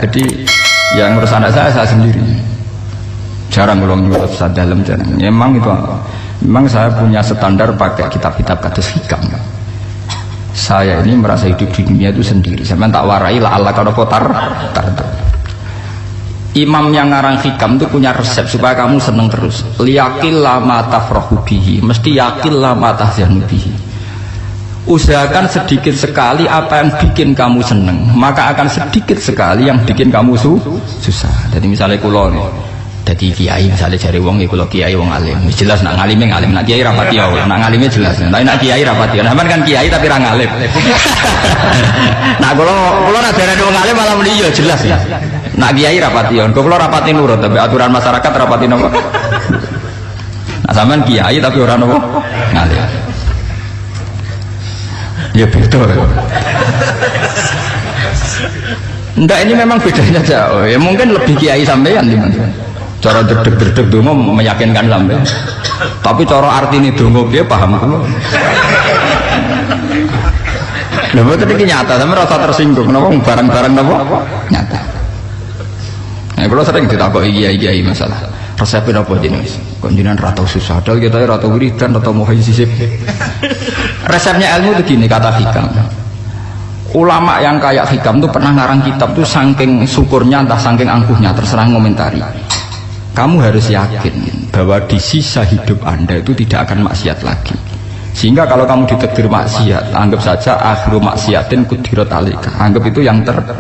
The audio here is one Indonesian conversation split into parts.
Jadi yang ngurus anak saya sendiri. Jarang ngulung nyuruh Ustaz dalam jarang. Memang itu, memang saya punya standar pakai kitab-kitab kados hikam. Saya ini merasa hidup di dunia itu sendiri. Saya tak warai lah Allah kalau kotar. Imam yang ngarang hikam itu punya resep supaya kamu seneng terus. Liyakil lama tafrahu bihi, mesti yakil lama tahzanu bihi. Usahakan sedikit sekali apa yang bikin kamu seneng, maka akan sedikit sekali yang bikin kamu susah. Jadi misalnya kulo nih, jadi kiai misalnya cari wong, ya kulo kiai wong alim, jelas nak ngalim, nak kiai rapati ya, nak ngalimnya jelas. Tapi nak kiai rapati, nah kan kiai tapi orang ngalim. Nah kulo nak dari wong alim malah muni ya jelas ya. Nak kiai rapati ya, kulo rapati nurut, tapi aturan masyarakat rapati nopo. Nah sampean kiai tapi orang nopo ngalim. Ya betul. Enggak, ini memang bedanya jauh. Ya mungkin lebih kiai sampean di mana. Cara derdek dongo meyakinkan sampean. Tapi cara artine dongo piye paham kula. Lha boten iki nyata, sampean rasa tersinggung napa barang-barang napa nyata. Nah, kalau sering ditakoki kiai-kiai masalah resepnya apa jenis? Kok jenengan ra tau susah, padahal kita ra tau wiridan, ra tau muhayyizib. Resepnya ilmu itu gini, kata hikam. Ulama yang kayak hikam tuh pernah ngarang kitab tuh saking syukurnya entah saking angkuhnya, terserah ngomentari. Kamu harus yakin bahwa di sisa hidup Anda itu tidak akan maksiat lagi. Sehingga kalau kamu ditakdir maksiat, anggap saja akhiru maksiatin kudirat alika. Anggap itu yang terakhir.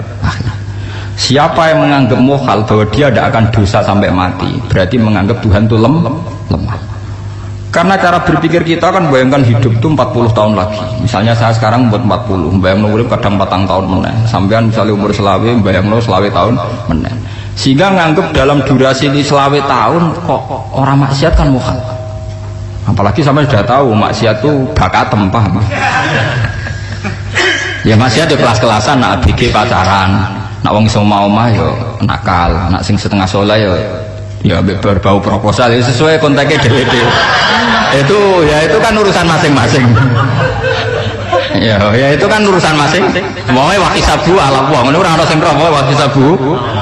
Siapa yang menganggap mohal bahwa dia tidak akan dosa sampai mati, berarti menganggap Tuhan itu lemah. Karena cara berpikir kita kan bayangkan hidup itu 40 tahun lagi. Misalnya saya sekarang buat 40, bayang urip kadang 4 tahun meneh. Sampean misalnya umur selawe, bayang selawe tahun meneh. Sehingga nganggap dalam durasi ini selawe tahun kok orang maksiat kan mohal. Apalagi sampai sudah tahu maksiat itu bakatem, paham? Ya maksiat di kelas-kelasan, nak BG pacaran, nak wong iso omah ya nakal, nak sing setengah soleh ya berbau proposal ya sesuai kontaknya DWD. Itu kan urusan masing-masing. Ya itu kan urusan masing. Mau wakisabu ala wong, ngono ora ono sing roh wakisabu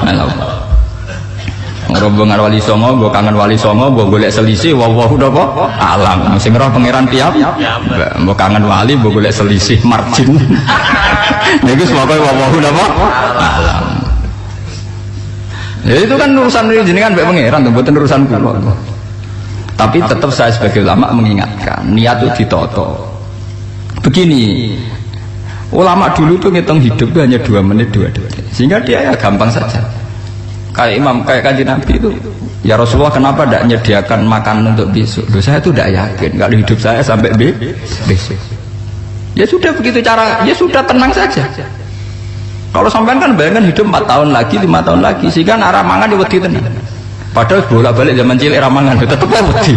ala wong. Rombongan wali songo, mbok kangen wali songo, mbok golek selisih wawahu napa alam. Sing roh pangeran tiap, mbok kangen wali, mbok golek selisih margin. Niku semoga wawahu napa alam. Ya itu kan urusan jenengan mbek pangeran, mboten urusan kula. Tapi tetap saya sebagai ulama mengingatkan, niat itu ditoto. Begini, ulama dulu tuh ngitung hidup itu hanya 2 menit 2 detik, sehingga dia ya gampang saja. Kayak imam, kayak kanjeng Nabi itu, ya Rasulullah kenapa tidak menyediakan makanan untuk besok? Loh, saya itu tidak yakin kalau hidup saya sampai besok. Ya sudah begitu cara, ya sudah tenang saja. Kalau sampean kan bayangkan hidup 4 tahun lagi, 5 tahun lagi, sehingga arah mangan di wedi tenang. Padahal bolak-balik zaman cilik arah mangan, tetap wedi.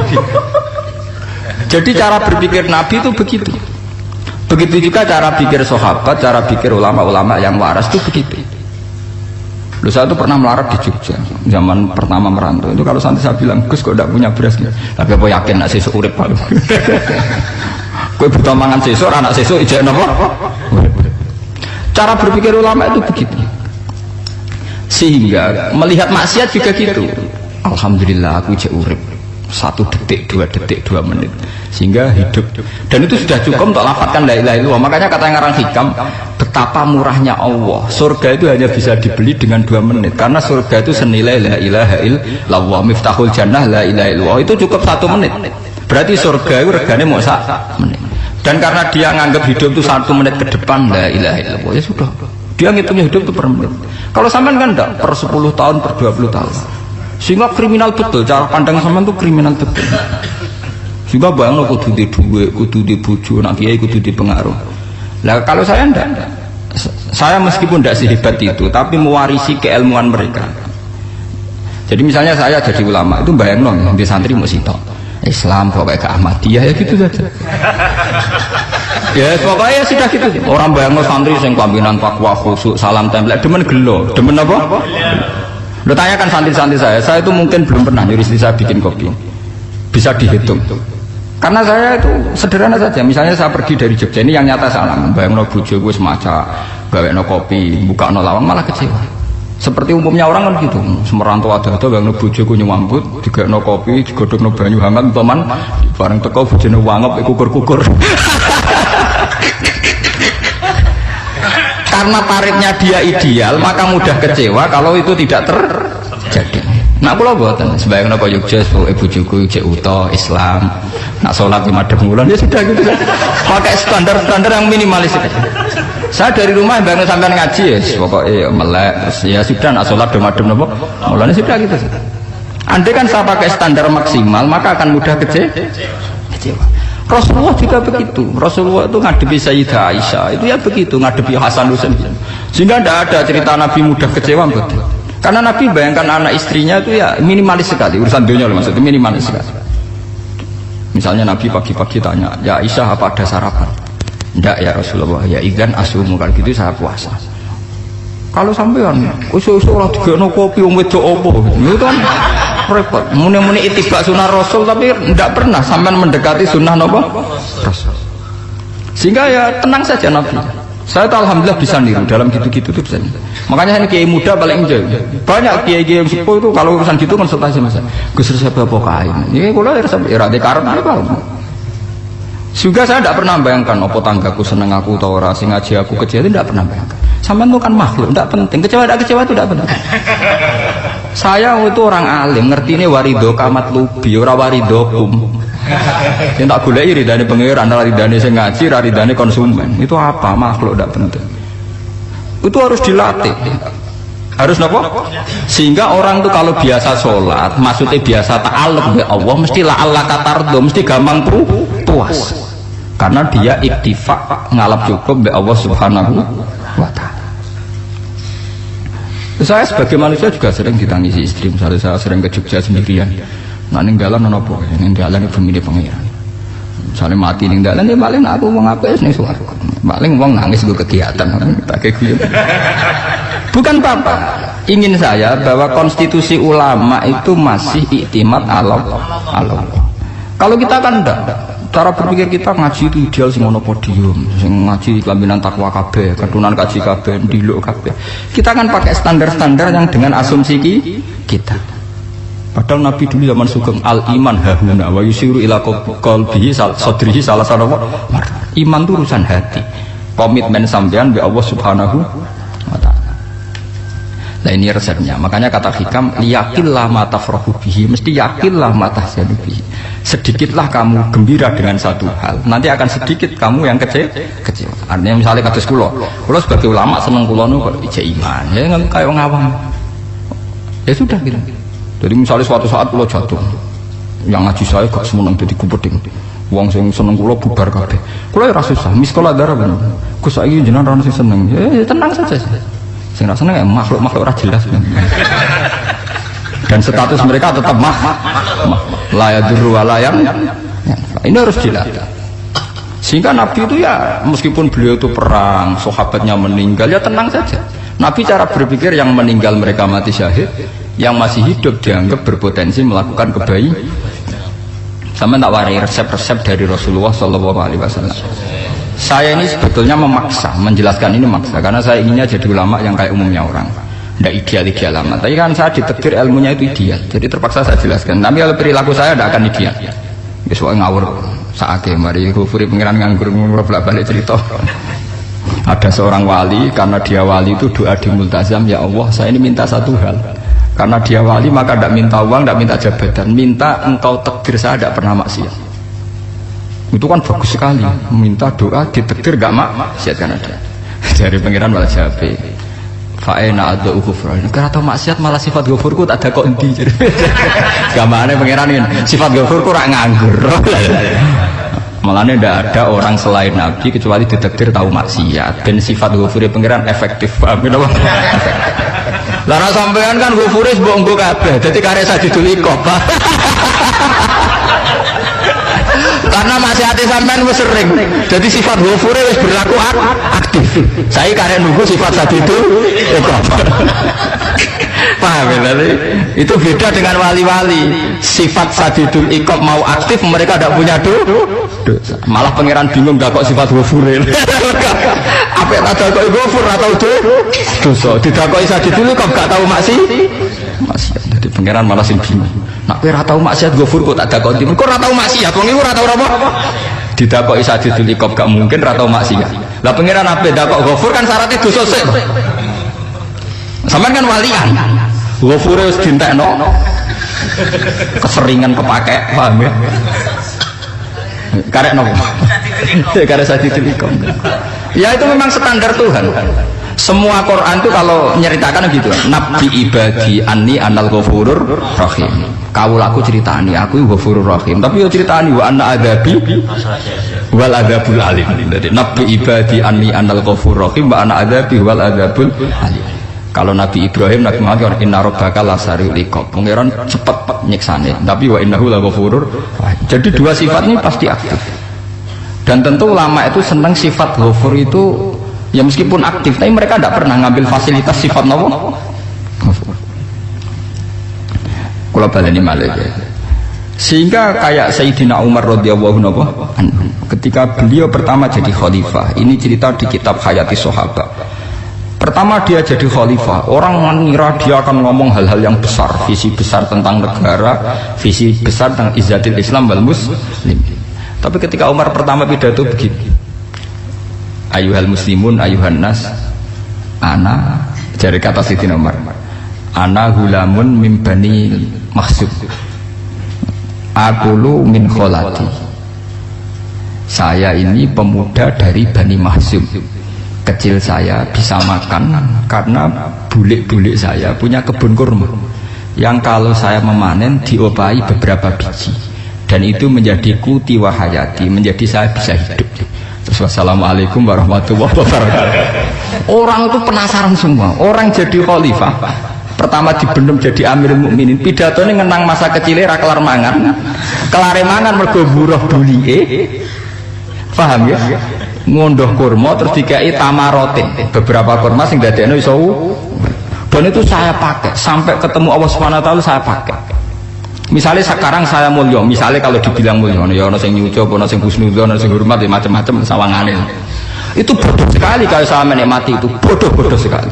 Jadi cara berpikir Nabi itu begitu. Begitu juga cara pikir sahabat, cara pikir ulama-ulama yang waras itu begitu. Loh, saya itu pernah melarat di Jogja zaman pertama merantau. Itu kalau santri saya bilang, Gus kok tidak punya beras nih? Tapi apa yakin nak sesuk urip Pak? Kowe butuh mangan sesuk, anak sesuk ijek napa? Cara berpikir ulama itu begitu. Sehingga melihat maksiat juga gitu. Alhamdulillah aku ijek urip 1 detik, 2 detik, 2 menit, sehingga hidup. Dan itu sudah cukup untuk lafadzkan la ilaha illallah. Makanya kata yang ngarang hikam, betapa murahnya Allah. Surga itu hanya bisa dibeli dengan 2 menit, karena surga itu senilai la ilaha illallah, miftahul jannah la ilaha illallah. Itu cukup 1 menit. Berarti surga itu regane mau 1 menit. Dan karena dia nganggap hidup itu 1 menit ke depan la ilaha illallah, ya sudah. Dia ngitungnya hidup itu per menit. Kalau sampean kan enggak, per 10 tahun, per 20 tahun. Sehingga kriminal betul, cara pandang sampean itu kriminal betul. Sehingga bayang kudu di duit, kudu di bojo, nak kiai kudu di pengaruh. Nah kalau saya enggak. Saya meskipun tidak sehebat itu, tapi mewarisi keilmuan mereka. Jadi misalnya saya jadi ulama, itu bayang di santri musito Islam pokoknya ke Ahmadiyah ya gitu saja. Ya pokoknya sudah gitu. Orang bayang santri yang pimpinan takwa khusyuk salam tempel, demen gelo, demen apa? Lo tanyakan santri-santri saya itu mungkin belum pernah nyuri istri saya bikin kopi, bisa dihitung. Karena saya itu sederhana saja. Misalnya saya pergi dari Jogja, ini yang nyata salah. Bayang no bojo gue semaca, gawe no kopi, buka no lawang, malah kecewa. Seperti umumnya orang kan gitu, semerantau ada bang bojoku nyuambut, digekno kopi, digodhogno banyu hangat, teman, bareng teko bojone wangep kukur-kukur. Karena tarifnya dia ideal, maka mudah kecewa kalau itu tidak terjadi. Nak kula mboten, sembayang napa Yogya bojoku cek uta Islam, nak salat 5 bulan ya sudah gitu. Pakai standar-standar yang minimalis saja. Saya dari rumah bangun sampai ngaji ya, pokoknya melek, ya sudah nak sholat madem nopo, mulanya sudah gitu. Andai kan saya pakai standar maksimal, maka akan mudah kecewa. Rasulullah juga begitu. Rasulullah itu ngadepi Sayyidah Aisyah, itu ya begitu, ngadepi Hasan Husain. Sehingga tidak ada cerita Nabi mudah kecewa, betul. Karena Nabi bayangkan anak istrinya itu ya minimalis sekali, urusan dunia loh maksudnya minimalis sekali. Misalnya Nabi pagi-pagi tanya, ya Aisyah apa ada sarapan? Enggak ya Rasulullah, ya ikan asumu kalau gitu saya puasa. Kalau sampean usul-usul ora digekno kopi wong wedok opo itu kan repot. Muni-muni itibak sunnah Rasul tapi enggak pernah sampean mendekati sunnah napa Rasul. Sehingga ya tenang saja Nabi. Saya tahu alhamdulillah bisa niru dalam gitu-gitu tuh bisa. Makanya ini kiai muda paling enjoy. Banyak kiai-kiai yang sepuh itu kalau urusan gitu konsultasi Mas. Gus resep apa kae. Iki kula resep ora karep apa. Juga saya tidak pernah bayangkan apa tanggaku seneng aku atau orang sing ngaji aku kecewa itu tidak pernah bayangkan. Sampean itu kan makhluk, tidak penting. Kecewa tidak kecewa itu tidak penting. Saya itu orang alim, ngerti ini warido kamat lubi, ora warido kum. Yang tak goleki ridane pengiran, ridane sing ngaji, ridane konsumen. Itu apa? Makhluk tidak penting. Itu harus dilatih. Harus apa? Sehingga orang tuh kalau biasa sholat, maksudnya biasa ta'alluq be Allah, mesti la'alla katardo, mesti gampang puas. Karena dia iktifak ngalap cukup be Allah Subhanahu wa ta'ala. Saya sebagai manusia juga sering ditangisi istri, misalnya saya sering ke Jogja sendirian. Nah ninggalan nopo, ninggalan ibu milih pengiran. Misalnya mati ninggalan ya paling aku mau ngapain nih suara. Paling uang nangis gue kegiatan, tak kayak gitu. Bukan apa-apa. Ingin saya bahwa konstitusi ulama itu masih iktimat Allah. Kalau kita kan enggak. Cara berpikir kita ngaji itu ideal sing ono podium, sing ngaji kelaminan takwa kabeh, kedunan kaji kabeh, ndiluk kabeh. Kita kan pakai standar-standar yang dengan asumsi kita. Padahal Nabi dulu zaman sugeng al iman hahuna wa yusiru ila qalbihi sadrihi salah satu iman itu urusan hati. Komitmen sampean be Allah Subhanahu wa taala. Nah ini resepnya. Makanya kata hikam yakinlah ma tafrahu bihi, mesti yakinlah ma tahzanu bihi. Sedikitlah kamu gembira dengan satu hal, nanti akan sedikit kamu yang kecewa. Artinya misalnya kados kula sebagai ulama seneng kula nu kok ijek iman, ya nggak kayak orang awam. Ya sudah gitu. Jadi misalnya suatu saat kula jatuh, yang ngaji saya gak semeneng jadi kupeding. Wong sing seneng kula bubar kabeh. Kula ora susah, miskola darah bener. Gus saiki jenengan ora sing seneng. Ya tenang saja. Sing ora seneng ya makhluk-makhluk ora jelas. Dan status mereka tetap la yadurru wa la yang ini harus dilatih. Sehingga Nabi itu ya meskipun beliau itu perang, sahabatnya meninggal ya tenang saja. Nabi cara berpikir yang meninggal mereka mati syahid, yang masih hidup dianggap berpotensi melakukan kebaikan. Sama tak warai resep-resep dari Rasulullah SAW. Saya ini sebetulnya memaksa menjelaskan ini memaksa karena saya inginnya jadi ulama yang kayak umumnya orang. Tidak ideal lama, tapi kan saya ditakdir ilmunya itu ideal, jadi terpaksa saya jelaskan. Tapi kalau perilaku saya tidak akan ideal. Besok ngawur saatnya, mari kufuri pengiran nganggur balik cerita. Ada seorang wali, karena dia wali itu doa di multazam, ya Allah, saya ini minta satu hal. Karena dia wali maka tidak minta uang, tidak minta jabatan, minta engkau takdir saya tidak pernah maksiat. Itu kan bagus sekali, minta doa ditakdir gak maksiat kan ada. Dari pengiran malah jawab. Fa'ena ada ukufran. Karena tahu maksiat malah sifat ghafurku tak ada kok endi. Gamane pangeran ini sifat ghafurku rak nganggur. Malahnya tidak ada orang selain Nabi kecuali ditakdir tahu maksiat dan sifat ghafure pangeran efektif. Paham ya? Lara sampean kan ghafure mbok nggo kabeh. Dadi karek sadidul iqab. Karena maksiate sampean wis sering. Jadi sifat ghafure wis berlaku aktif. Saya karek nunggu sifat sadidul iqab. Paham ya? Itu beda dengan wali-wali. Sifat sadidul iqab mau aktif mereka tidak punya dosa. Malah pangeran bingung gak kok sifat ghafure. apik tak dakoki ghafur ora tau dosa. Didakoki Sadidul kok gak tau maksiat. Dadi pangeran malah sing bingung. Nek kowe ora tau maksiat ghafur kok tak dakoki. Kok ora tau maksiat wong iku ora tau apa? Didakoki Sadidul kok gak mungkin ora tau maksiat. Lah pangeran apik dakok ghafur kan syaratnya dosa sik. Sampeyan kan walian. Ghafure wis dientekno. Keseringan kepake, paham ya? Karek nopo? Karek Sadidul ikom. Ya itu memang standar Tuhan. Semua Quran itu kalau nyeritakan gitu. Nabi ibadi anni anal ghafurur rahim. Kaulaku ceritani aku ghafurur rahim. Tapi yo ceritani wa anna adzabi wal adzabul alim. Jadi nabi ibadi anni anal ghafurur rahim wa anna adzabi wal adzabul alim. Kalau Nabi Ibrahim, Nabi Muhammad, inna rabbaka lasariul iqab. Pangeran cepat nyiksane. Tapi wa innahu laghafurur. Jadi dua sifat ini pasti aktif. Dan tentu ulama itu senang sifat ghafur itu ya meskipun aktif, tapi mereka tidak pernah ngambil fasilitas sifat nawa. Kula baleni malih. Sehingga kayak Sayyidina Umar radhiyallahu anhu ketika beliau pertama jadi khalifah, ini cerita di kitab Hayati Sahabat. Pertama dia jadi khalifah, orang mengira dia akan ngomong hal-hal yang besar, visi besar tentang negara, visi besar tentang izzatil Islam wal muslim. Tapi ketika Umar pertama pidato begini, ayuhal muslimun ayuhan nas, ana, dari kata Sayyidina Umar, ana gulamun min bani Makhzum, akulu min kholati, saya ini pemuda dari Bani Makhzum. Kecil saya bisa makan karena bulik-bulik saya punya kebun kurma yang kalau saya memanen diopahi beberapa biji dan itu menjadi kuti wahayati, menjadi saya bisa hidup. Terus wassalamualaikum warahmatullahi wabarakatuh. Orang itu penasaran semua. Orang jadi khalifah pertama dibendem jadi Amirul Mukminin, pidatonya ngenang masa kecilnya ra kelar mangan, kelare mangan mergo buruh bulike, paham ya? Ngondoh kurma terus dikai tamarote, beberapa kurma sing dadekno iso. Dan itu saya pakai sampai ketemu Allah Subhanahu wa taala, saya pakai. Misalnya sekarang saya mulya, misalnya kalau dibilang mulya ya ana sing nyucup, ana sing husnudzon, ana sing hormat, ya macam-macam sawangane. Itu bodoh sekali kalau saya menikmati itu, bodoh sekali.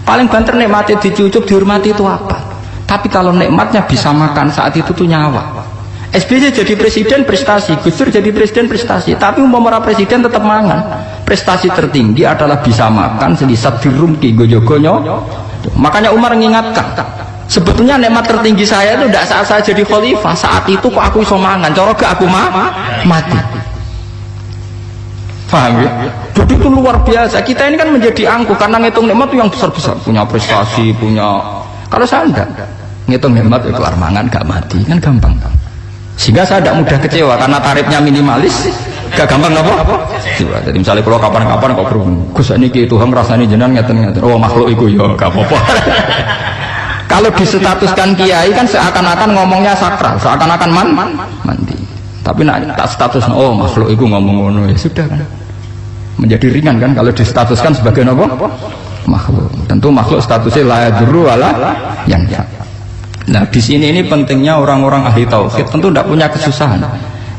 Paling banter nikmati dicucup, dihormati itu apa? Tapi kalau nikmatnya bisa makan saat itu tuh nyawa. SBY jadi presiden prestasi, Gus Dur jadi presiden prestasi, tapi umpama presiden tetap mangan. Prestasi tertinggi adalah bisa makan selisat dirumki gojo-gonyo. Makanya Umar mengingatkan, sebetulnya nikmat tertinggi saya itu tidak saat saya jadi khalifah, saat itu kok aku iso mangan, cara gak aku mati. Paham ya? Jadi itu luar biasa. Kita ini kan menjadi angkuh karena ngitung nikmat itu yang besar-besar, punya prestasi, punya. Kalau saya enggak ngitung nikmat itu kelar mangan gak mati, kan gampang. Sehingga saya tidak mudah kecewa karena tarifnya minimalis, gak gampang apa? Jadi misalnya kalau kapan-kapan kok berhubung, Gus ini Tuhan rasanya jenengan ngeten-ngeten, oh makhluk itu ya gak apa-apa. Kalau disetatuskan kiai kan seakan-akan ngomongnya sakral, seakan-akan mandi. Tapi nak tak status, oh makhluk itu ngomong-ngomong ya sudah kan, menjadi ringan kan kalau distatuskan sebagai apa? Makhluk. Tentu makhluk statusnya la yadurru wala yanfa. Nah di sini ini pentingnya orang-orang ahli tauhid tentu tidak punya kesusahan.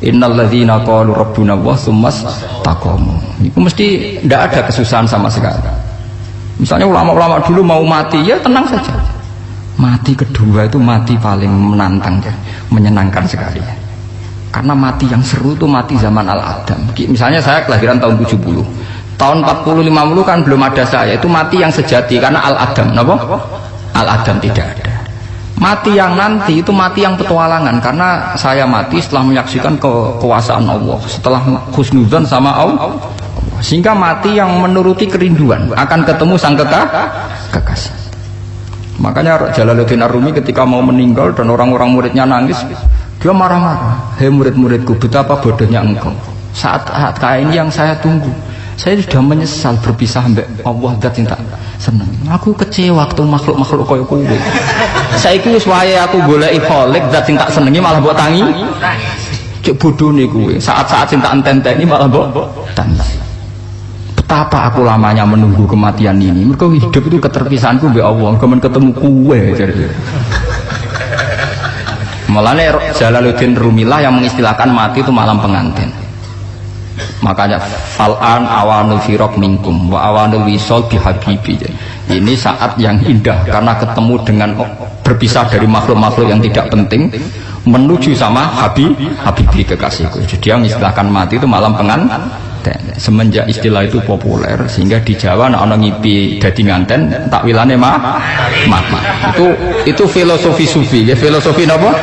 Innalladzina qalu rabbuna Allah tsummas taqamu. Itu mesti tidak ada kesusahan sama sekali. Misalnya ulama-ulama dulu mau mati ya tenang saja. Mati kedua itu mati paling menantang ya, menyenangkan sekali. Karena mati yang seru itu mati zaman Al-Adam. Misalnya saya kelahiran tahun 70. Tahun 40-50 kan belum ada saya, itu mati yang sejati karena Al-Adam. Kenapa? Al-Adam tidak ada. Mati yang nanti itu mati yang petualangan karena saya mati setelah menyaksikan kekuasaan Allah, setelah husnudzon sama Allah, sehingga mati yang menuruti kerinduan akan ketemu sang kekasih. Makanya Jalaluddin Ar-Rumi ketika mau meninggal dan orang-orang muridnya nangis, dia marah-marah. Hei murid-muridku, betapa bodohnya engkau. Saat kayak ini yang saya tunggu, saya sudah menyesal berpisah mbak Allah dat cinta seneng. Aku kecewa waktu makhluk-makhluk kaya kowe. Saiki wis wae aku goleki kholik zat sing tak senengi malah mbok tangi. Cek bodone kowe. Saat-saat sing tak enteni malah mbok tangi. Betapa aku lamanya menunggu kematian ini. Mergo hidup itu keterpisahanku mbek Allah, kemen ketemu kowe jare. Mulane Jalaluddin Rumilah yang mengistilahkan mati itu malam pengantin. Makanya fal'an awanul firaq minkum wa awanul wisol bihabibi. Ini saat yang indah karena ketemu dengan berpisah dari makhluk-makhluk yang tidak penting menuju sama habibi kekasihku. Jadi yang istilahkan mati itu malam pengantin. Semenjak istilah itu populer sehingga di Jawa ana ngipi dadi nganten takwilane mati. Itu filosofi sufi, ya filosofi napa?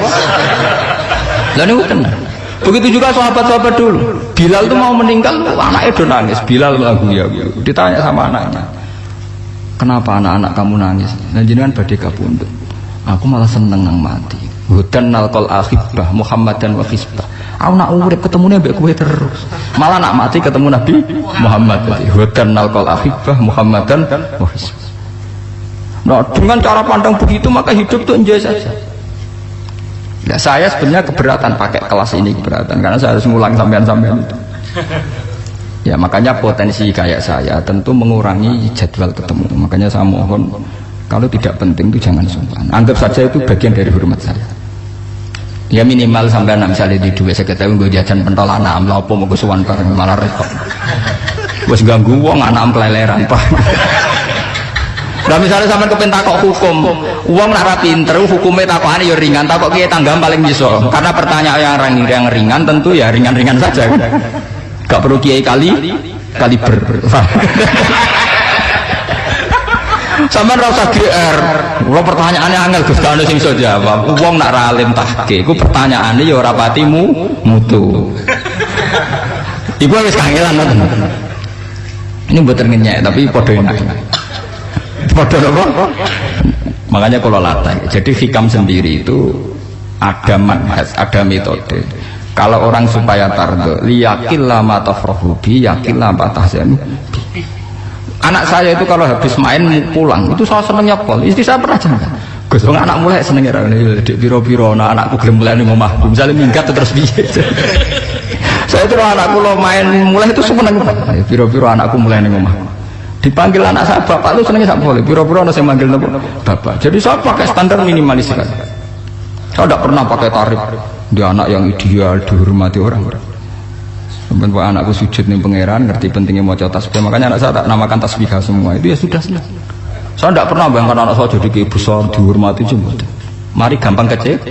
Lah niku tenan. Begitu juga sahabat-sahabat dulu. Bilal itu mau meninggal, anaknya udah nangis. Bilal lagu ya. Ditanya sama anaknya, kenapa anak-anak kamu nangis? Dan jenengan badhe kapundhut. Aku malah seneng nang mati. Hudan nalqal akhibah Muhammadan wa hisbah. Aku nak urip ketemune mbek kowe terus. Malah nak mati ketemu Nabi Muhammad. Hudan nalqal akhibah Muhammadan wa hisbah. Nah, dengan cara pandang begitu maka hidup itu enjoy saja. Ya, saya sebenarnya keberatan pakai kelas ini, keberatan karena saya harus ngulang sampean-sampean itu. Ya makanya potensi kayak saya tentu mengurangi jadwal ketemu. Makanya saya mohon kalau tidak penting itu jangan sungkan. Anggap saja itu bagian dari hormat saya. Ya minimal sampean misalnya di duwe 50.000 nggo jajan pentol anak lha opo mengko suwan bareng malah repot. Wis ganggu wong anak keleleran Pak. Nah misalnya sampai kepen takok hukum, uang nak ra pinter, hukumnya takokane ya ringan, takok kiai tanggam paling iso. Karena pertanyaan yang ringan tentu ya ringan-ringan saja kan. Gak perlu kiai kaliber. Sampai rasa GR, kalau pertanyaannya angel Gus gak ono sing iso jawab. Uang nak ra alim tahke, iku pertanyaane ya ora pati mutu. Ibu wis kangelan ngoten. Ini mboten ngenyek tapi padha enak. Padha apa? Makanya kalau latih. Jadi hikam sendiri itu ada manhaj, ada metode. Kalau orang supaya tardo, liyakillah ma tafrahu bi, yakillah ma tahzanu bi. Anak saya itu kalau habis main pulang, itu saya senengnya pol. Istri saya pernah jangan. Gus, anak mulai senengnya dik piro-piro, anakku gelem mulai ning omahku. Misalnya minggat terus piye. Saya itu anakku lo main mulai itu seneng. Piro-piro anakku mulai ning omahku. Dipanggil anak saya bapak lu senengnya sak boleh, pura-pura saya manggil bapak. Jadi saya pakai standar minimalis kan. Saya tidak pernah pakai tarif. Dia anak yang ideal dihormati orang. Sampai anakku sujud nih pangeran, ngerti pentingnya mau tasbih. Makanya anak saya tak namakan tasbihah semua. Itu ya sudah senang. Saya tidak pernah bayangkan anak saya jadi kayak besar dihormati cuma. Mari gampang kecil.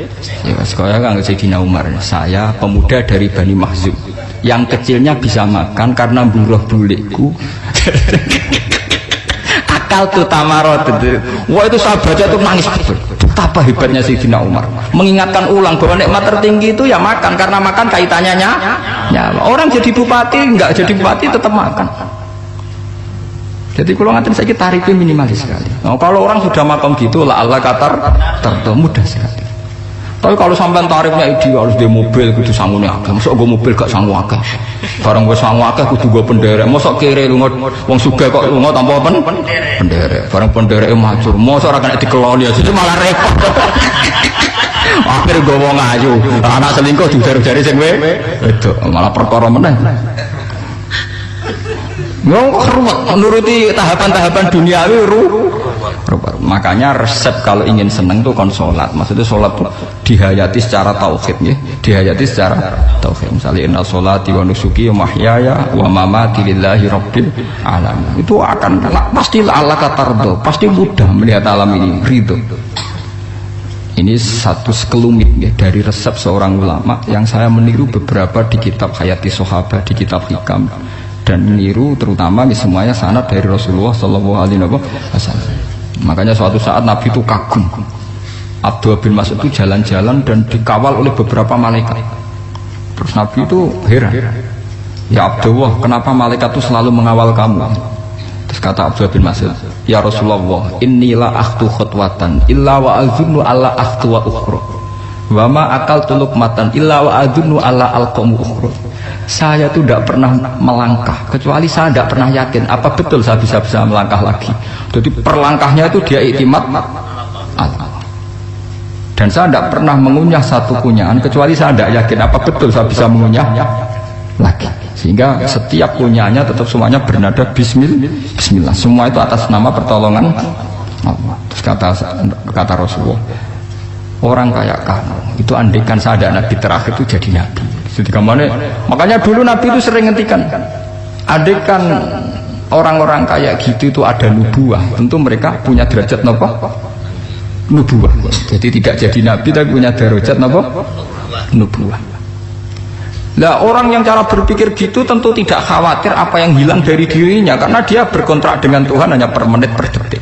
Ya sekolah kan Sayyidina Umar. Saya pemuda dari Bani Mahzum. Yang kecilnya bisa makan karena buruh bulikku. Akal tuh tamarot. Wah itu saya baca tuh nangis. Betapa hebatnya Sayyidina Umar. Mengingatkan ulang bahwa nikmat tertinggi itu ya makan, karena makan kaitannya nyawa. Orang jadi bupati enggak jadi bupati tetap makan. Jadi kalau ngatain saya tarifnya minimalis sekali. Nah, kalau orang sudah makan gitu lah Allah katar mudah sekali. Tapi kalau sampai tarifnya ideal harus di mobil kudu sangune akeh. Mosok gue mobil gak sangu akeh. Barang gue sangu akeh kudu gue penderek. Mosok kere lunga wong sugih kok lunga tanpa penderek. Barang pendereke macur. Mosok ora kena dikeloni jadi malah repot. Akhir gue wong ayu. Anak selingkuh diujar-ujari sing itu malah perkara meneh. Menuruti tahapan-tahapan duniawi makanya resep kalau ingin seneng tuh kon sholat. Maksudnya sholat tuh dihayati secara tauhid ya. Dihayati secara tauhid. Misalnya inna sholati wa nusuki wa mahyaya wa mamati lillahi rabbil alamin. Itu akan pasti Allah katardo, pasti mudah melihat alam ini ridho. Ini satu sekelumit ya, dari resep seorang ulama yang saya meniru beberapa di kitab Hayati Sahabat, di kitab Hikam, dan meniru terutama semuanya sanad dari Rasulullah Shallallahu Alaihi Wasallam. Makanya suatu saat Nabi itu kagum. Abdullah bin Mas'ud itu jalan-jalan dan dikawal oleh beberapa malaikat. Terus Nabi itu heran. Ya Abdullah, kenapa malaikat itu selalu mengawal kamu? Terus kata Abdullah bin Mas'ud, ya Rasulullah, inilah akhtu khutwatan illa wa azunnu alla akhtu wa ukhra. Wa ma akaltu luqmatan illa wa azunnu alla alqamu ukhra. Saya itu tidak pernah melangkah kecuali saya tidak pernah yakin apa betul saya bisa melangkah lagi. Jadi perlangkahnya itu dia iktimat Allah. Dan saya tidak pernah mengunyah satu kunyahan kecuali saya tidak yakin apa betul saya bisa mengunyah lagi. Sehingga setiap kunyahannya tetap semuanya bernada Bismillah. Semua itu atas nama pertolongan Allah. Terus kata Rasulullah, orang kayak kamu itu andaikan saya ada nabi terakhir itu jadi nabi. Makanya dulu nabi itu sering ngentikan, andaikan orang-orang kayak gitu itu ada nubuah, tentu mereka punya derajat nopo nubuah. Jadi tidak jadi nabi tapi punya derajat nopo nubuah. Lah orang yang cara berpikir gitu tentu tidak khawatir apa yang hilang dari dirinya, karena dia berkontrak dengan Tuhan hanya per menit per detik.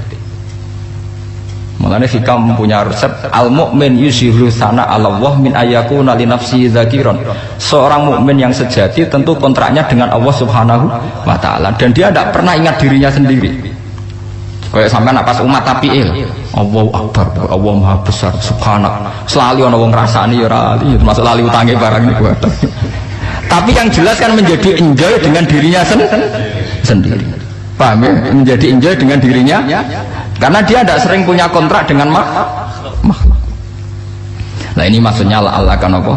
Makanya hikam punya resep al-mu'min yusiru sana Allah min ayakuna li nafsi zakiron. Seorang mukmin yang sejati tentu kontraknya dengan Allah Subhanahu wa taala, dan dia tidak pernah ingat dirinya sendiri. Kayak sampean pas umat tapiil, Allahu akbar, Allah maha besar, subhanak. Selalu ana wong ngrasani ya ora ali, termasuk lali utange barang niku. Tapi yang jelas kan menjadi enjoy dengan dirinya sendiri. Paham ya? Menjadi enjoy dengan dirinya, karena dia tidak sering punya kontrak dengan makhluk. Nah ini maksudnya Allah kan apa?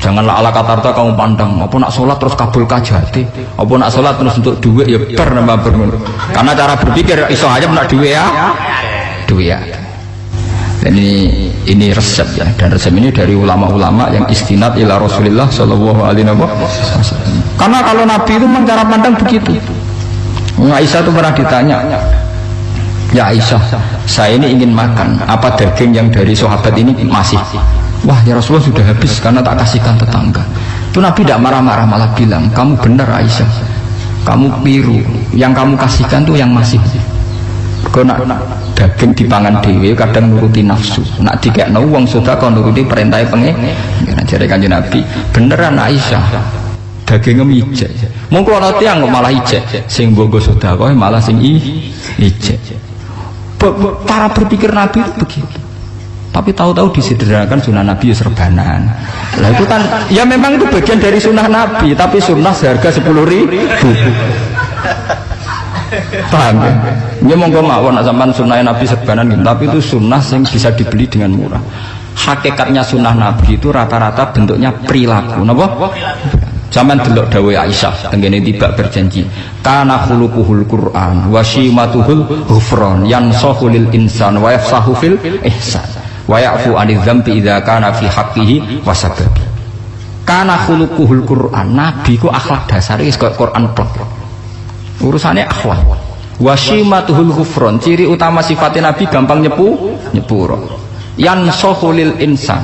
Janganlah Allah kata kamu pandang, apa nak sholat terus kabul kajati, apa nak sholat terus untuk duit ya bernambah bermun. Karena cara berpikir iso aja nak duit ya, duit ya. Dan ini resep ya, dan resep ini dari ulama-ulama yang istinad ila Rasulullah Shallallahu Alaihi Wasallam. Karena kalau Nabi itu memang cara pandang begitu. Aisyah itu pernah ditanya, ya Aisyah, saya ini ingin makan, apa daging yang dari sahabat ini masih? Wah ya Rasulullah sudah habis karena tak kasihkan tetangga. Itu Nabi tidak marah-marah, malah bilang, kamu benar Aisyah, kamu biru, yang kamu kasihkan tuh yang masih. Karena daging dipangan dewe kadang nuruti nafsu, nak dikekno wong sedekah nuruti perintah pengen. Jadi kanjeng Nabi, beneran Aisyah, dagingnya ijek. Mongko ana tiyang malah ijek, sing mbok sedekah malah sing ijek. Cara berpikir Nabi itu begitu. Tapi tahu-tahu disederhanakan sunnah Nabi ya serbanan. Lah itu kan ya memang itu bagian dari sunnah Nabi, tapi sunnah seharga 10.000. Paham ya? Ini monggo mawon nak sampean sunnah Nabi serbanan gitu, tapi itu sunnah yang bisa dibeli dengan murah. Hakikatnya sunnah Nabi itu rata-rata bentuknya perilaku, napa? Zaman delok dawuh Aisyah tengene tiba berjanji, kana khuluquhul Qur'an wa shimatuhul ghufran yansahu lil insan wa yafsahu fil ihsan wa ya'fu 'anil dzambi idza kana fi haqqihi wa sababi. Kana khuluquhul Qur'an, nabi ku akhlak dasare wis kaya Quran plek. Urusane akhwat. Wa shimatuhul ghufran, ciri utama sifatnya nabi gampang nyepuro. Yansahu lil insan,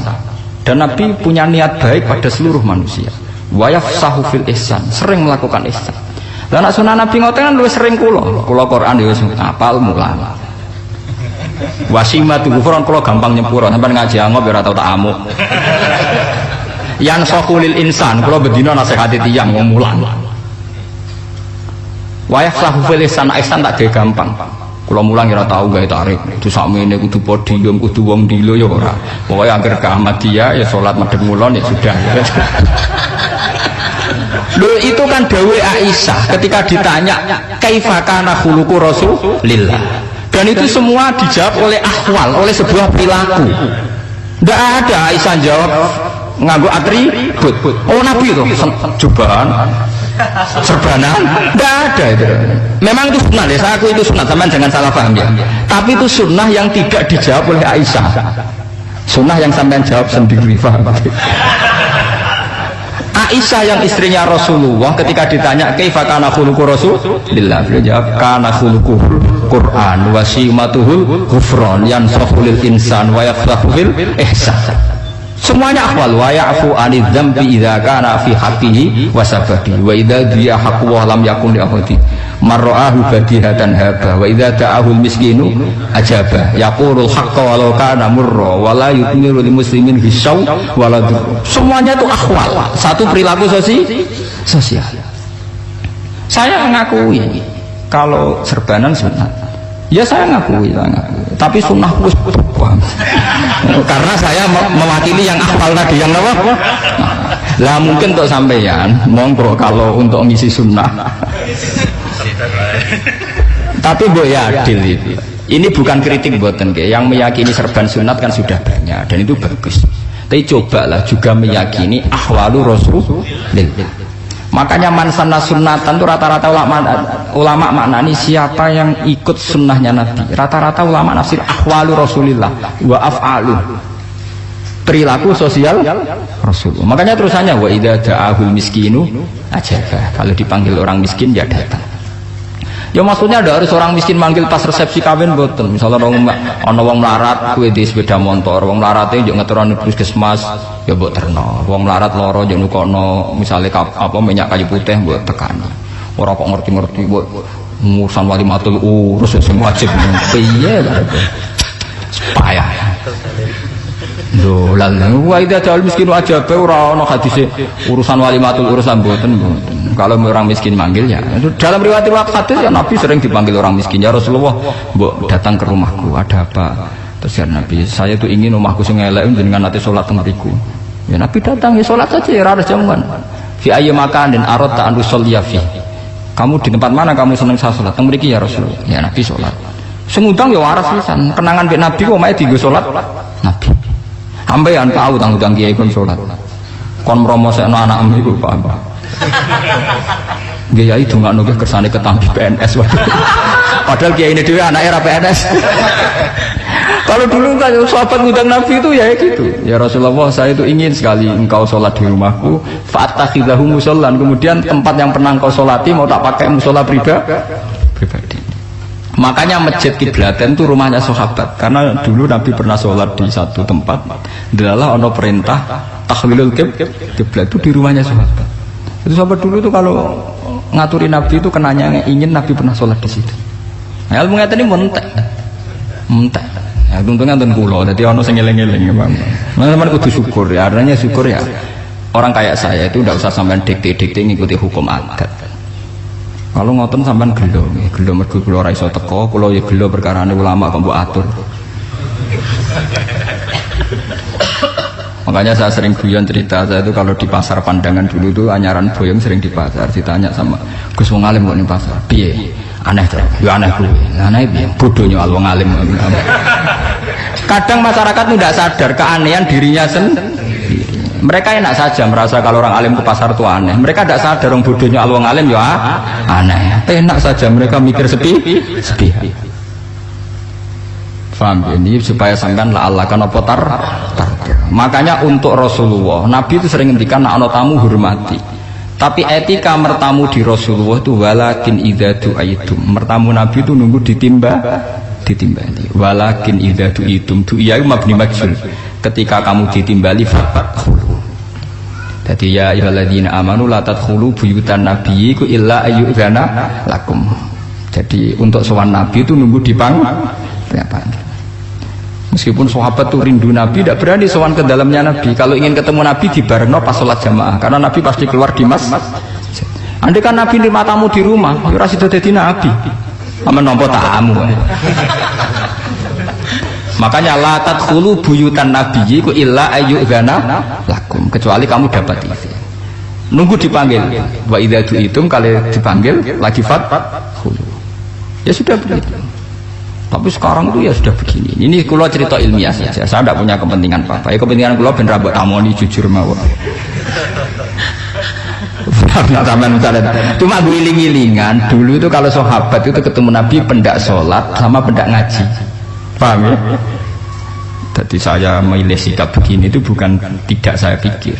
dan nabi punya niat baik pada seluruh manusia. Wa yafsahu fil ihsan, sering melakukan ihsan. Lah nek sunah Nabi ngoten kan luwih sering kula Quran ya wis hafal mulang. Wasimatu ghufran kula gampang nyepuro, sampean ngaji angop ora tau tak amuk. Yang sahulil insan kula bedina nasihati tiyang wong mulang. Wa yafsahu fil ihsan, ihsan tak gawe gampang. Kula mulang ora tau gawe tarik. Itu sakmene kudu podium, kudu wong dilo ya ora. Pokoke anggere ke Ahmadiyah ya salat madhep mulon ya sudah. Loh itu kan dawuh Aisyah ketika ditanya kaifa kana khuluqu Rasulillah, dan itu semua dijawab oleh ahwal, oleh sebuah perilaku. Tidak ada Aisyah jawab nganggo atribut. Oh Nabi itu jubahan serbanan, tidak ada itu. Memang itu sunnah ya, saya aku itu sunnah, teman jangan salah paham ya. Tapi itu sunnah yang tidak dijawab oleh Aisyah, sunnah yang sampean jawab sendiri. Paham? Aisyah yang istrinya Rasulullah ketika ditanya kaifa kana khuluqu Rasulillah, beliau jawab kana khuluquhul Qur'an wa simatuhul ghufran yansahu lil insan wa yafsahu fil ihsan. Semuanya akhwal. Wa ya'fu 'anil dzambi idza kana fi haqqihi wa sababi wa idza diya haqqu wa lam yakun li ahadi marra'ahu badihatan haba wa idza ta'ahul miskinu ajaba yaqulul haqqa walau kana murra wa la yutmiru lil muslimin hisaw wala dur. Semuanya itu akhwal, satu perilaku sosial. Saya mengakui kalau serbanan sunat, ya saya ngakui. Tapi sunnah wis karena saya mewakili yang akhwal tadi, yang apa? Lah mungkin untuk sampeyan monggo kalau untuk ngisi sunnah. Tapi mbok ya adil itu. Ini bukan kritik mboten nggih. Yang meyakini serban sunat kan sudah banyak dan itu bagus. Tapi cobalah juga meyakini ahwalu Rasulillah. Makanya man sanna sunnatan itu rata-rata ulama ulama maknani siapa yang ikut sunnahnya Nabi. Rata-rata ulama nafsir ahwalu Rasulillah wa af'alu, perilaku sosial Rasul. Makanya terusannya wa idza da'ahul miskinu ajaba, kalau dipanggil orang miskin ya datang. Ya maksudnya ada harus orang miskin manggil pas resepsi kawin boten. Misalnya ono wong melarat kuwi di sepeda motor, wong melarate yo ngeturane puskesmas ya mbok terno. Wong melarat loro yo nukono misale apa minyak kayu putih mbok tekani. Ora kok ngerti-ngerti mbok ngurusan walimatul urus sing wajib piye lho. Supaya lho lalu wa idza ja'al miskinu ajaba ora ono hadise urusan walimatul urusan mboten. Kalau orang miskin manggil ya dalam riwayat hadis ya Nabi sering dipanggil orang miskin, ya Rasulullah mbok datang ke rumahku ada apa, terus ya Nabi saya tuh ingin rumahku sing elek jenengan nanti sholat teng mriku. Ya Nabi datang ya sholat saja ya ora jamuan. Fi ayyi makanin aradta an tusalliya fi, kamu di tempat mana kamu seneng saya sholat teng mriki ya Rasulullah. Ya Nabi sholat sing ngundang ya waras pisan, kenangan mbek Nabi kok mae dienggo sholat Nabi. Ambean tahu tanggung kiai kon sholat kon promosekno anakmu iku paham. Kiai dongakno ki kersane ketampi PNS. Padahal kiai ini dhewe anake ra PNS. Kalau dulu kan sahabat ngundang Nabi itu ya gitu. Ya Rasulullah, saya itu ingin sekali engkau sholat di rumahku, fa'atakhidahu musallan. Kemudian tempat yang pernah engkau sholati mau tak pakai musola pribadi. Makanya masjid Kiblaten itu rumahnya sahabat, karena dulu Nabi pernah sholat di satu tempat, adalah ono perintah tahlilul kiblat itu di rumahnya sahabat. Itu sahabat dulu itu kalau ngaturin Nabi itu kenanya ingin Nabi pernah sholat di situ. Nah, ilmu ngeten ini mentek. Ya untungnya enten kula, dadi ono sing eling-eling ya, Pak. Teman-teman kudu syukur ya, artinya syukur ya. Orang kayak saya itu tidak usah sampean dikte-dikte ngikuti hukum adat. Kalau ngoten sampean gelo mergo kula ora iso teko, kula ya gelo perkarane ulama kok mbok atur. Makanya saya sering guyon cerita, saya itu kalau di pasar Pandangan dulu tuh anyaran boyong sering di pasar, ditanya sama Gus wong alim kok ning pasar. Piye? Aneh to. Ya aneh kuwi. Aneh piye? Bodohnya wong alim. Kadang masyarakat itu tidak sadar keanehan dirinya sendiri. Mereka enak saja merasa kalau orang alim ke pasar itu aneh. Mereka tidak sadar orang bodohnya wong alim ya aneh. Enak saja mereka mikir sepihak. Faham ini supaya sampean la Allah kan apa tar. Makanya untuk Rasulullah, Nabi itu sering ngendikan nek ana tamu hormati. Tapi etika mertamu di Rasulullah itu walakin idza du'aitum. Mertamu Nabi itu nunggu ditimbali. Walakin idza du'itum du'iya mabni majhul. Ketika kamu ditimbali fadkhulu. Jadi ya ayyuhalladzina amanu la tadkhulu buyutan nabiyyi illa ayyudzana lakum. Jadi untuk sowan Nabi itu nunggu dipanggil. Meskipun sahabat tuh rindu Nabi, tidak berani sowan ke dalamnya Nabi. Kalau ingin ketemu Nabi di barno pas sholat jamaah, karena Nabi pasti keluar di masjid. Andai kan Nabi nerima tamu di rumah, ora sida dadi Nabi. Amen nampa tamu. Makanya la tadkhulu buyutan nabiyyi ku illa ayyudzana lakum, kecuali kamu dapat izin. Nunggu dipanggil. Wa idza du'itum, kalau dipanggil lagi fadkhulu. Ya sudah begitu. Tapi sekarang itu ya sudah begini. Ini kula cerita ilmiah saja. Saya tidak punya kepentingan apa-apa. Ya kepentingan kula ben rambut amoni jujur mawon. Cuma guling-gilingan. Dulu itu kalau sahabat itu ketemu Nabi pendak sholat sama pendak ngaji. Paham ya? Jadi saya memilih sikap begini itu bukan tidak saya pikir.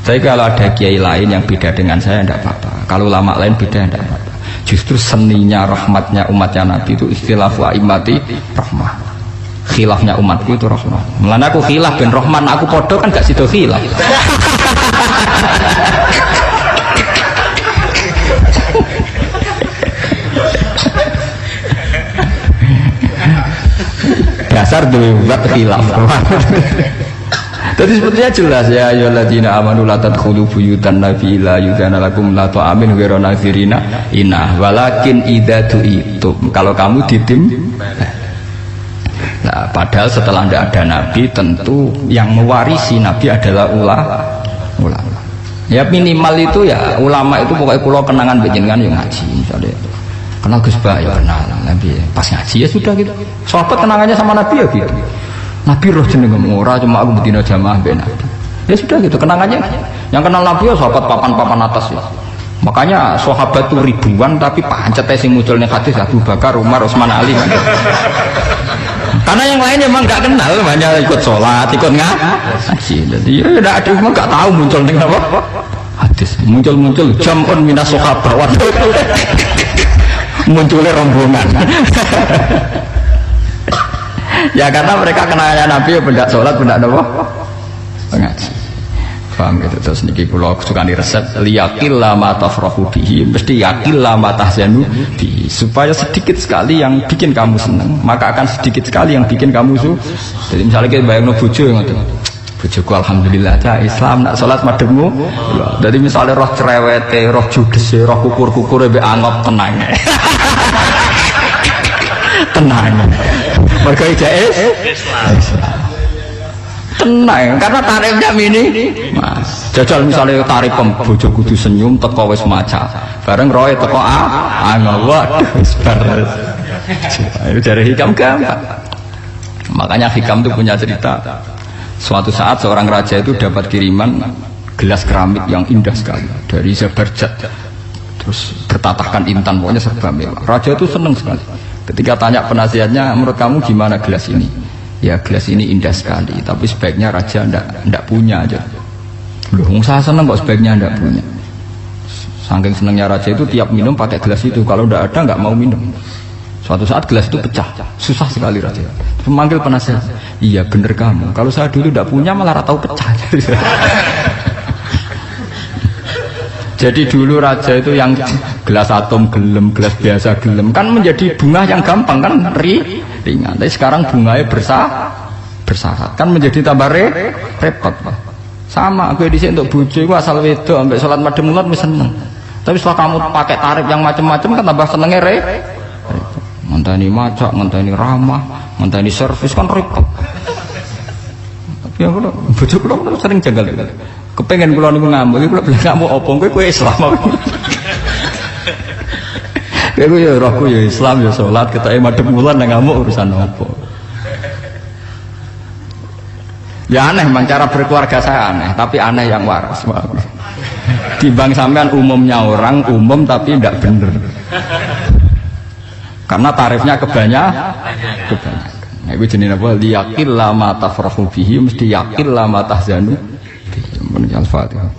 Tapi kalau ada kiai lain yang beda dengan saya tidak apa-apa. Kalau ulama lain beda tidak apa-apa. Justru seninya rahmatnya umatnya Nabi itu istilafu aimati rahmah. Khilafnya umatku itu rahmah. Mulane aku khilaf ben rahman, aku podo kan gak sido khilaf. Dasar duwe buat khilaf. Jadi sebetulnya jelas ya ayyuhalladzina amanu la tadkhulu buyutan nabi la yudzana lakum la ta'amin ghairu nazirina inna walakin idza tu'itum. Kalau kamu nah, padahal setelah tidak ada nabi tentu yang mewarisi nabi adalah ulama. Ya minimal itu ya ulama itu pokoknya kula kenangan panjenengan yang ngaji misalnya. Kenal Gus Ba ya kenal nabi pas ngaji ya sudah gitu. Sahabat kenangannya sama nabi ya gitu. Nabi roh jeneng ora cuma aku betina jamaah mbek Nabi. Ya sudah gitu kenangannya. Yang kenal Nabi ya sahabat papan-papan atas ya. Makanya sahabat tuh ribuan tapi pancet sing munculnya hadis Abu Bakar, Umar, Utsman, Ali. Karena yang lain memang nggak kenal, hanya ikut sholat, ikut ngaji. Jadi ya nggak ada, memang nggak tahu muncul dengan apa hadis. Muncul jam'un minas sahabat. Munculnya rombongan. Ya karena mereka kenalnya Nabi ya benda sholat, benda apa? Pengaji. Paham gitu. Terus niki kula sukani resep liyaqil ma tafrahu bihi, mesti yaqil ma tahzanu bihi, supaya sedikit sekali yang bikin kamu seneng, maka akan sedikit sekali yang bikin kamu jadi misalnya kita bayangno bojo ngoten. Bojoku alhamdulillah aja Islam nak salat madhepmu. Jadi misalnya roh cerewete, roh judese, roh kukur-kukure mbek angop tenang. Tenang. Mergo jais Islam. Tenang, karena tarifnya mini mas. Jajal misalnya tarif bojo kudu senyum teko wis maca. Bareng roe teko waduh wis bares. Itu dari hikam gampang. Makanya hikam itu punya cerita. Suatu saat seorang raja itu dapat kiriman gelas keramik yang indah sekali dari Zabarjat. Terus bertatahkan intan, pokoknya serba mewah. Raja itu senang sekali. Ketika tanya penasihatnya, menurut kamu gimana gelas ini? Ya gelas ini indah sekali, tapi sebaiknya raja ndak punya aja. Loh, saya seneng kok sebaiknya ndak punya. Saking senengnya raja itu tiap minum pakai gelas itu, kalau ndak ada nggak mau minum. Suatu saat gelas itu pecah, susah sekali raja. Terus memanggil penasihat, iya bener kamu. Kalau saya dulu ndak punya malah tahu pecah. Jadi dulu raja itu yang gelas atom gelem, gelas biasa gelem, kan menjadi bunga yang gampang kan ringan. Tapi sekarang bunganya bersyarat, kan menjadi tambah repot. Sama aku di sini untuk bojo aku asal wedok sampai sholat madhep mulat wis seneng. Tapi setelah kamu pakai tarif yang macam-macam kan tambah senengnya repot. Ngenteni macak, ngenteni ramah, ngenteni servis kan repot. Tapi aku bojo kula sering janggal. Kepengen kula niku ngamuk, kula bilang ngamuk apa kowe Islam. Kowe ya rohku ya Islam ya salat, ketoke madhep wulan nang ngamuk urusan apa. Ya aneh, memang cara berkeluarga saya aneh, tapi aneh yang waras. Timbang sampean umumnya orang umum tapi tidak bener. Karena tarifnya kebanyakan. Nah, itu jenis apa? Liyaqil ma tafrahu bihi, mesti yaqil ma tahzanu. Al-Fatihah.